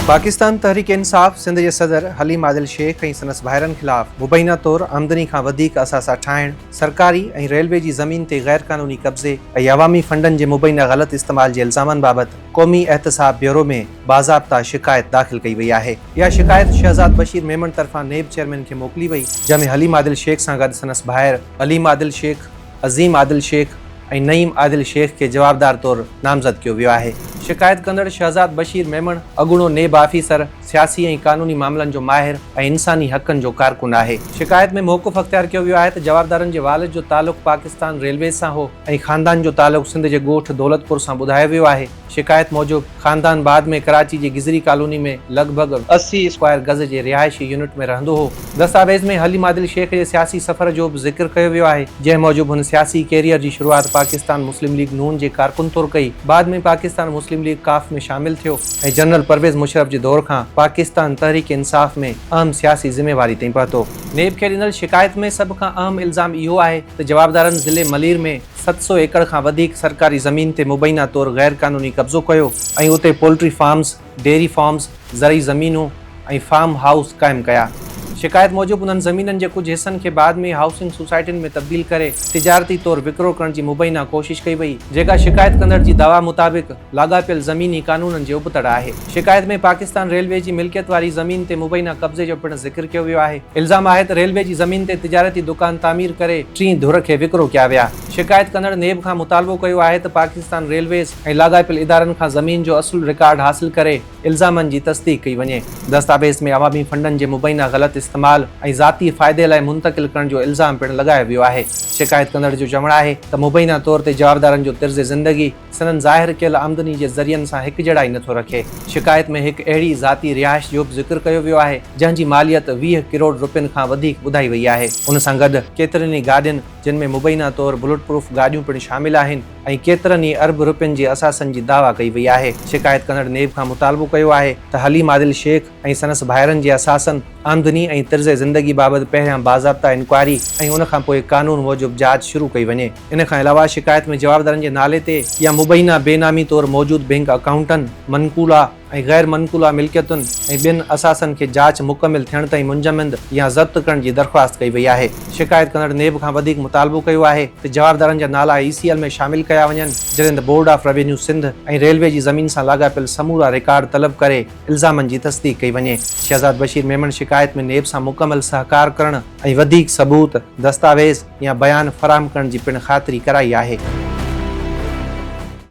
पाकिस्तान तहरीक इंसाफ़ सिंध जे सदर हलीम आदिल शेख ऐं संदसि भाइरनि ख़िलाफ़ मुबैना तौरु आमदनी खां वधीक असासा ठाहिण, सरकारी ऐं रेलवे जी ज़मीन ते गैर क़ानूनी कब्ज़े ऐं अवामी फंडनि जे मुबैना ग़लति इस्तेमाल जे इल्ज़ामनि बाबति क़ौमी एहतसाब ब्यूरो में बाज़ाब्ता शिकायत दाख़िल कई वई आहे। इहा शिकायत शहज़ाद बशीर मेमन तरफ़ां नेब चेयरमैन खे मोकिली वई, जंहिंमें हलीम आदिल शेख सां गॾु संदसि भाइर अलीम आदिल शेख, अज़ीम आदिल शेख ऐं नईम आदिल शेख खे जवाबदार तौरु नामज़द कयो वियो आहे। शिकायत कंदड़ शहज़ाद बशीर मेमन अॻूणो नेब ऑफिसर, सियासी ऐं क़ानूनी मामलनि जो माहिर ऐं इंसानी हक़नि जो कारकुन आहे। शिकायत में मौक़ुफ़ अख़्तियार कयो वियो आहे त जवाबदारनि जे वालिद जो तालुक़ पाकिस्तान रेलवेज़ सां हो ऐं ख़ानदान जो तालुक़ सिंध जे ॻोठ दौलतपुर सां ॿुधायो वियो आहे। शिकायत मूजिबि ख़ानदान बाद में कराची जी गिज़री कॉलोनी में लॻभॻि 80 स्क्वायर गज़ जे रिहाइशी यूनिट में रहंदो हो। दस्तावेज़ में हलीम आदिल शेख जे सियासी सफ़र जो बि ज़िक्र कयो वियो आहे, जंहिं मूजिबि हुन सियासी कैरियर जी शुरूआत पाकिस्तान मुस्लिम लीग नून जे कारकुन तौरु कई। बाद में पाकिस्तान मुस्लिम लीग काफ में शामिल थियो ऐं जनरल परवेज़ मुशर्रफ जे दौर खां पाकिस्तान तहरीक इंसाफ़ में अहम सियासी ज़िम्मेवारी ताईं पहुतो। नेब खे ॾिनल शिकायत में सभ खां अहम इल्ज़ाम इहो आहे त जवाबदारनि ज़िले मलीर में 700 एकड़ खां वधीक सरकारी ज़मीन ते मुबैना तौरु गैर क़ानूनी कब्ज़ो कयो ऐं उते पोल्ट्री फार्म्स, डेयरी फार्म्स, ज़रई ज़मीनूं ऐं फार्म हाउस क़ाइमु कया। शिकायत मूजिबि उन्हनि ज़मीननि जे कुझु हिसनि खे बाद में हाउसिंग सोसाइटियुनि में तब्दील करे तिजारती तौरु विकिरो करण जी मुबैना कोशिश कई वई, जेका शिकायत कंदड़ जी दावा मुताबिक़ लाॻापियल ज़मीनी क़ानूननि जे उबतड़ आहे। शिकायत में पाकिस्तान रेलवे जी मिल्कियत वारी ज़मीन ते मुबैना कब्ज़े जो पिणु ज़िक्र कयो वियो आहे। इल्ज़ाम आहे त रेलवे जी ज़मीन ते तिजारती दुकान तामीर करे 3 धुर खे विकिरो कया विया। शिकायत कंदड़ नेब खां मुतालबो कयो आहे त पाकिस्तान रेलवेज़ ऐं लाॻापियल इदारनि खां ज़मीन जो असुल रिकॉर्ड हासिल करे इल्ज़ामनि जी तस्दीक़ कई वञे। दस्तावेज़ में अवामी फंडनि जे मुबैना ग़लति इस्तेमाल ऐं ज़ाती फ़ाइदे लाइ मुंतक़िल करण जो इल्ज़ाम पिणु लॻायो वियो आहे। शिकायत कंदड़ जो चवणु आहे त मुबैना तौर ते जवाबदारनि जो तर्ज़ ज़िंदगी संदनि ज़ाहिर कयल आमदनी जे ज़रियनि सां हिकजहिड़ा ई नथो रखे। शिकायत में हिकु अहिड़ी ज़ाती रिहाइश जो बि ज़िक्र कयो वियो आहे जंहिंजी मालियत 20 करोड़ रुपयनि खां वधीक ॿुधाई वई आहे। उन सां गॾु केतिरनि ई गाॾियुनि, जिन में मुबैना तौरु बुलेट प्रूफ गाॾियूं पिणु शामिल आहिनि ऐं केतिरनि ई अरब रुपयनि जे असासनि जी दावा कई वई आहे। शिकायत कंदड़ नेब खां मुतालबो कयो आहे त हलीम आदिल शेख ऐं संदसि भाइरनि जे असासनि आमदनी ऐं तर्ज़ ज़िंदगी बाबति पहिरियां बाज़ाब्ता इंक्वायरी ऐं उन खां पोइ कानून मूजिबि जांच शुरू कई वञे। इन खां अलावा शिकायत में जवाबदारनि जे नाले ते या मुबैना बेनामी तौरु मौजूदु बैंक अकाउंटनि, मनकूला ऐं गैर मनकूला मिल्कियतुनि ऐं ॿियनि असासनि खे जांच मुकमिल थियण ताईं मुंजमद या ज़ब्त करण जी दरख़्वास्त कई वई आहे। शिकायत कंदड़ नेब खां वधीक मुतालबो कयो आहे त जवाबदारनि जा नाला ECL में शामिल कया वञनि, जॾहिं त बोर्ड ऑफ रेवेन्यू सिंध ऐं रेलवे जी ज़मीन सां लाॻापियल समूरा रिकॉर्ड तलब करे इल्ज़ामनि जी तस्दीक़ कई वञे। शहज़ाद बशीर मेमन शिकायत में नेब सां मुकमल सहकार करण ऐं वधीक सबूत, दस्तावेज़ या बयान फ़राहम करण जी पिणु ख़ातिरी कराई आहे।